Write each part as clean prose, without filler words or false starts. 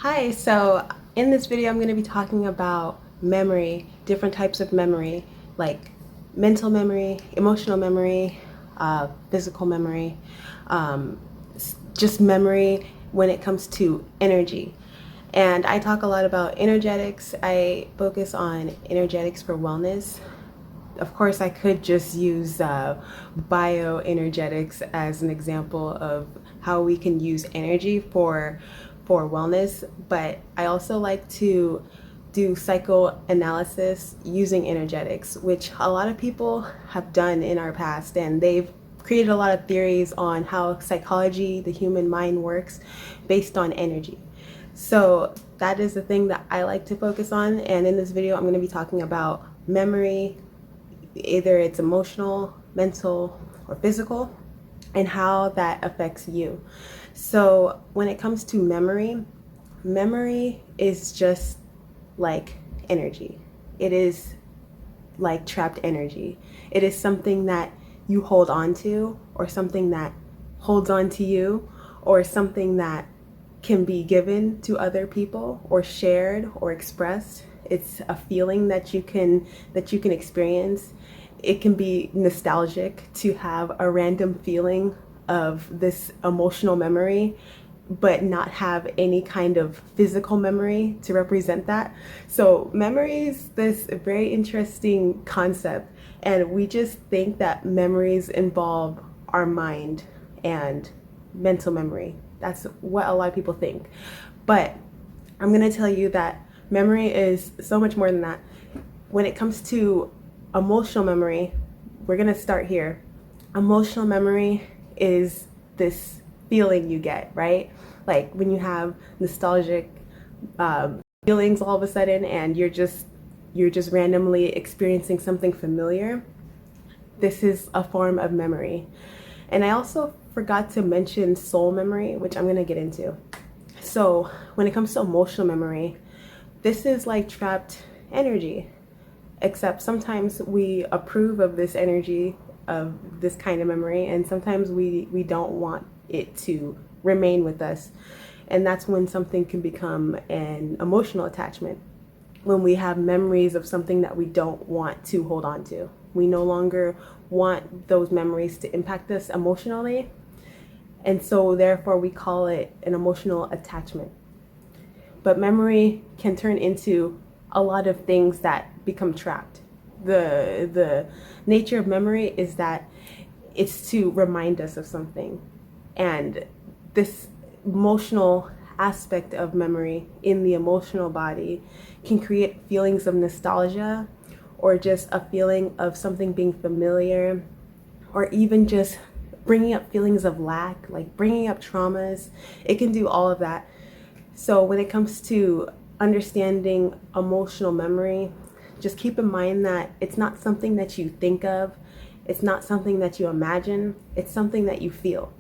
Hi, so in this video I'm going to be talking about memory, different types of memory, like mental memory, emotional memory, physical memory, just memory when it comes to energy. And I talk a lot about energetics. I focus on energetics for wellness. Of course, I could just use bioenergetics as an example of how we can use energy for wellness, but I also like to do psychoanalysis using energetics, which a lot of people have done in our past, and they've created a lot of theories on how psychology, the human mind works based on energy. So that is the thing that I like to focus on, and in this video I'm going to be talking about memory, either it's emotional, mental, or physical, and how that affects you. So when it comes to memory, memory is just like energy. It is like trapped energy. It is something that you hold on to, or something that holds on to you, or something that can be given to other people or shared or expressed. It's a feeling that you can experience. It can be nostalgic to have a random feeling of this emotional memory but not have any kind of physical memory to represent that. So memory is this very interesting concept, and we just think that memories involve our mind and mental memory. That's what a lot of people think. But I'm going to tell you that memory is so much more than that. When it comes to emotional memory, we're going to start here. Emotional memory is this feeling you get, right? Like when you have nostalgic feelings all of a sudden, and you're just randomly experiencing something familiar. This is a form of memory. And I also forgot to mention soul memory, which I'm going to get into. So when it comes to emotional memory, this is like trapped energy, except sometimes we approve of this energy, of this kind of memory, and sometimes we don't want it to remain with us. And that's when something can become an emotional attachment, when we have memories of something that we don't want to hold on to. We no longer want those memories to impact us emotionally, and so therefore we call it an emotional attachment. But memory can turn into a lot of things that become trapped. The nature of memory is that it's to remind us of something. And this emotional aspect of memory in the emotional body can create feelings of nostalgia, or just a feeling of something being familiar, or even just bringing up feelings of lack, like bringing up traumas. It can do all of that. So when it comes to understanding emotional memory, just keep in mind that it's not something that you think of, it's not something that you imagine, it's something that you feel.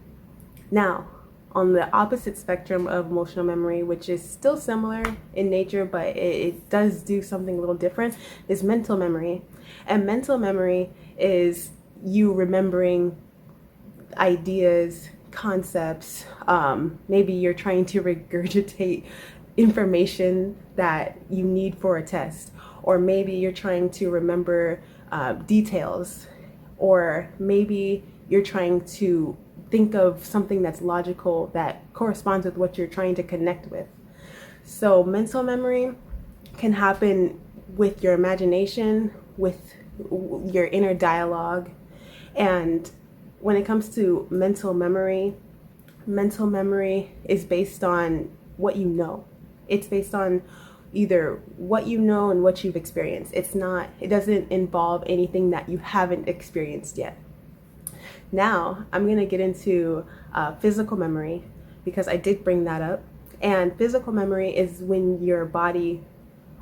Now, on the opposite spectrum of emotional memory, which is still similar in nature, but it does do something a little different, is mental memory. And mental memory is you remembering ideas, concepts. Maybe you're trying to regurgitate information that you need for a test, or maybe you're trying to remember details, or maybe you're trying to think of something that's logical that corresponds with what you're trying to connect with. So mental memory can happen with your imagination, with your inner dialogue. And when it comes to mental memory is based on what you know. It's based on either what you know and what you've experienced. It doesn't involve anything that you haven't experienced yet. Now, I'm going to get into physical memory, because I did bring that up. And physical memory is when your body,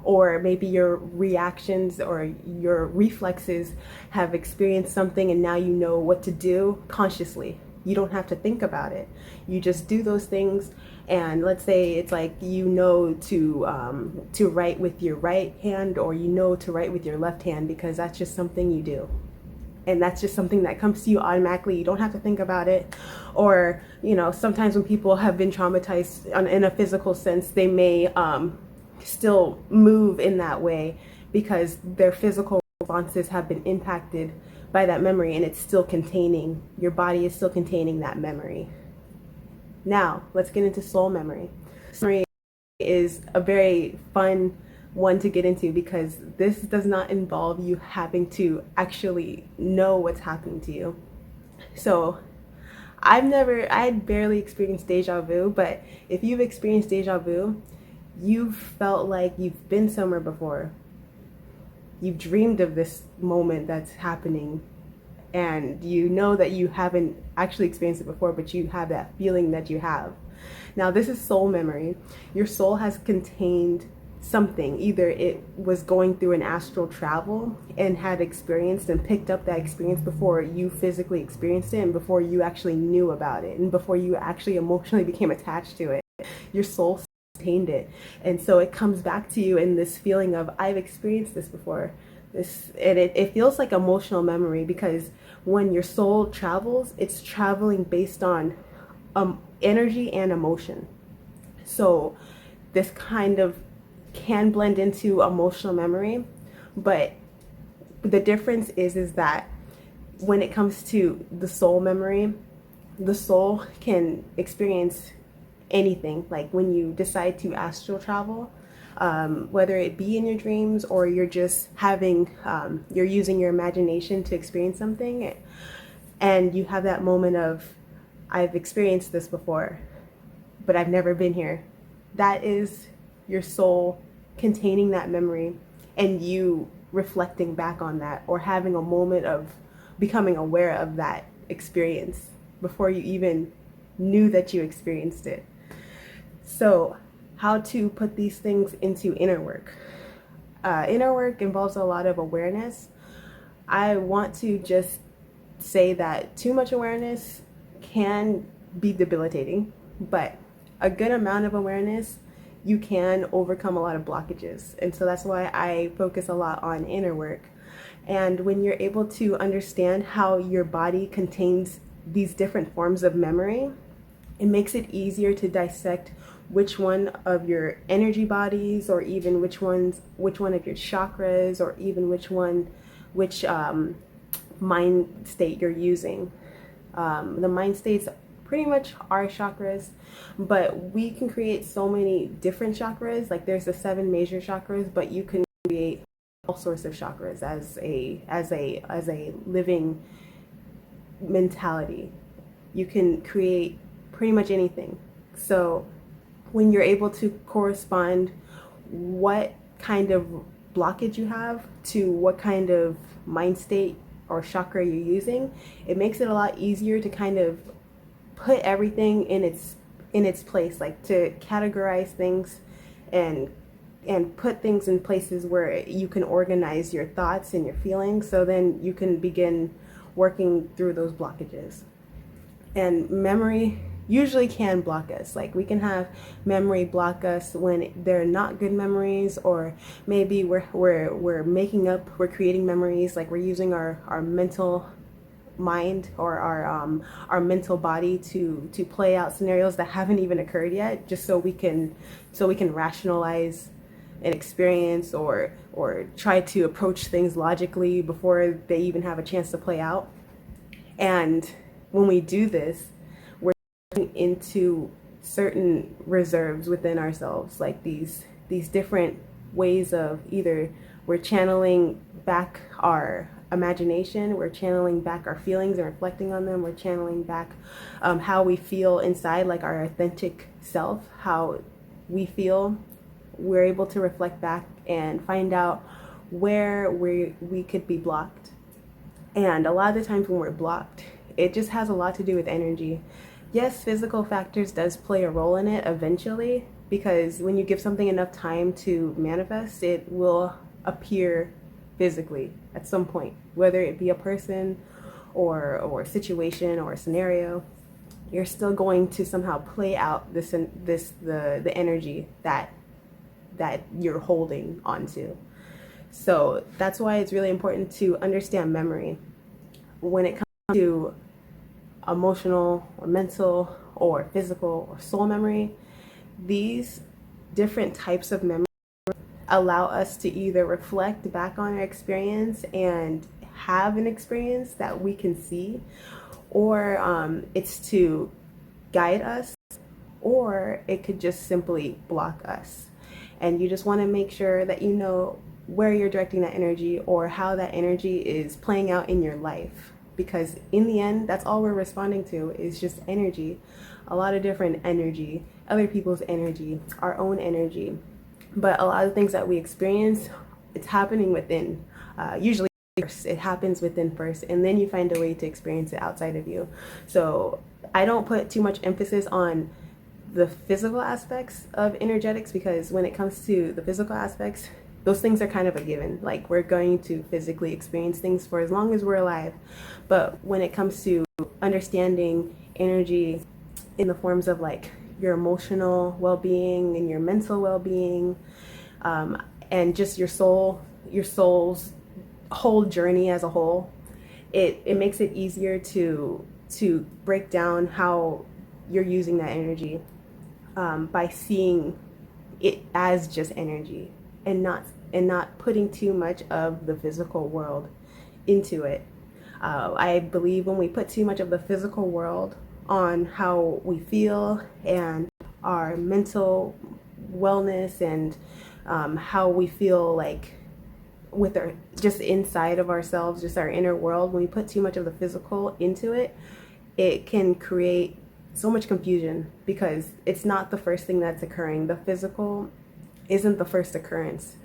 or maybe your reactions or your reflexes, have experienced something, and now you know what to do consciously. You don't have to think about it. You just do those things. And let's say it's like to write with your right hand, or to write with your left hand, because that's just something you do. and that's just something that comes to you automatically. You don't have to think about it. Or, you know, sometimes when people have been traumatized in a physical sense, they may still move in that way because their physical responses have been impacted by that memory, and it's still containing, your body is still containing that memory. Now, let's get into soul memory. Memory is a very fun one to get into because this does not involve you having to actually know what's happening to you. So I had barely experienced deja vu, but if you've experienced deja vu, you've felt like you've been somewhere before. You've dreamed of this moment that's happening, and you know that you haven't actually experienced it before, but you have that feeling that you have. Now, this is soul memory. Your soul has contained something. Either it was going through an astral travel and had experienced and picked up that experience before you physically experienced it, and before you actually knew about it, and before you actually emotionally became attached to it. Your soul contained it, and so it comes back to you in this feeling of, I've experienced this before. And it feels like emotional memory, because when your soul travels, it's traveling based on energy and emotion. So this kind of can blend into emotional memory, but the difference is that when it comes to the soul memory, the soul can experience anything. Like when you decide to astral travel, whether it be in your dreams or you're just having, you're using your imagination to experience something, and you have that moment of, I've experienced this before, but I've never been here. That is your soul containing that memory, and you reflecting back on that, or having a moment of becoming aware of that experience before you even knew that you experienced it. So how to put these things into inner work. Inner work involves a lot of awareness. I want to just say that too much awareness can be debilitating, but a good amount of awareness, you can overcome a lot of blockages. And so that's why I focus a lot on inner work. And when you're able to understand how your body contains these different forms of memory, it makes it easier to dissect which one of your energy bodies, or even which one of your chakras, or even which mind state you're using. The mind states pretty much are chakras, but we can create so many different chakras. Like there's the 7 major chakras, but you can create all sorts of chakras as a living mentality. You can create pretty much anything. So when you're able to correspond what kind of blockage you have to what kind of mind state or chakra you're using, it makes it a lot easier to kind of put everything in its place, like to categorize things and put things in places where you can organize your thoughts and your feelings, so then you can begin working through those blockages. And memory usually can block us. Like we can have memory block us when they're not good memories, or maybe we're making up, we're creating memories, like we're using our mental mind or our mental body to play out scenarios that haven't even occurred yet, just so we can rationalize an experience, or try to approach things logically before they even have a chance to play out. And when we do this, we're into certain reserves within ourselves, like these different ways of, either we're channeling back our imagination, we're channeling back our feelings and reflecting on them, we're channeling back how we feel inside, like our authentic self, how we feel. We're able to reflect back and find out where we could be blocked. And a lot of the times when we're blocked, it just has a lot to do with energy. Yes, physical factors does play a role in it eventually, because when you give something enough time to manifest, it will appear physically at some point, whether it be a person or a situation or a scenario. You're still going to somehow play out the energy that you're holding onto. So that's why it's really important to understand memory. when it comes to emotional or mental or physical or soul memory, these different types of memory allow us to either reflect back on our experience and have an experience that we can see, or it's to guide us, or it could just simply block us. And you just want to make sure that you know where you're directing that energy or how that energy is playing out in your life. Because in the end, that's all we're responding to is just energy. A lot of different energy, other people's energy, our own energy. But a lot of things that we experience, it's happening within. Usually first, it happens within first, and then you find a way to experience it outside of you. So I don't put too much emphasis on the physical aspects of energetics, because when it comes to the physical aspects, those things are kind of a given. Like, we're going to physically experience things for as long as we're alive. But when it comes to understanding energy in the forms of like your emotional well-being and your mental well-being, and just your soul's whole journey as a whole, it makes it easier to break down how you're using that energy, by seeing it as just energy and not putting too much of the physical world into it. I believe when we put too much of the physical world on how we feel and our mental wellness and how we feel like with our just inside of ourselves, just our inner world, when we put too much of the physical into it, it can create so much confusion, because it's not the first thing that's occurring. The physical isn't the first occurrence.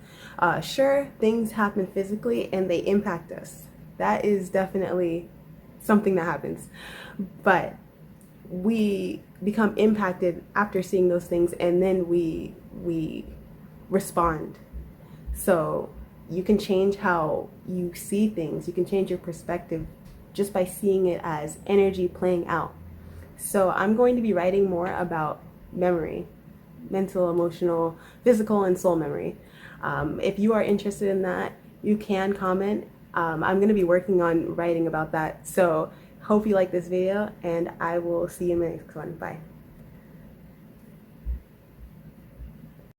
Sure, things happen physically and they impact us. That is definitely something that happens. But we become impacted after seeing those things, and then we respond. So you can change how you see things. You can change your perspective just by seeing it as energy playing out. So I'm going to be writing more about memory, mental, emotional, physical, and soul memory. If you are interested in that, you can comment. I'm going to be working on writing about that. So hope you like this video, and I will see you in the next one. Bye.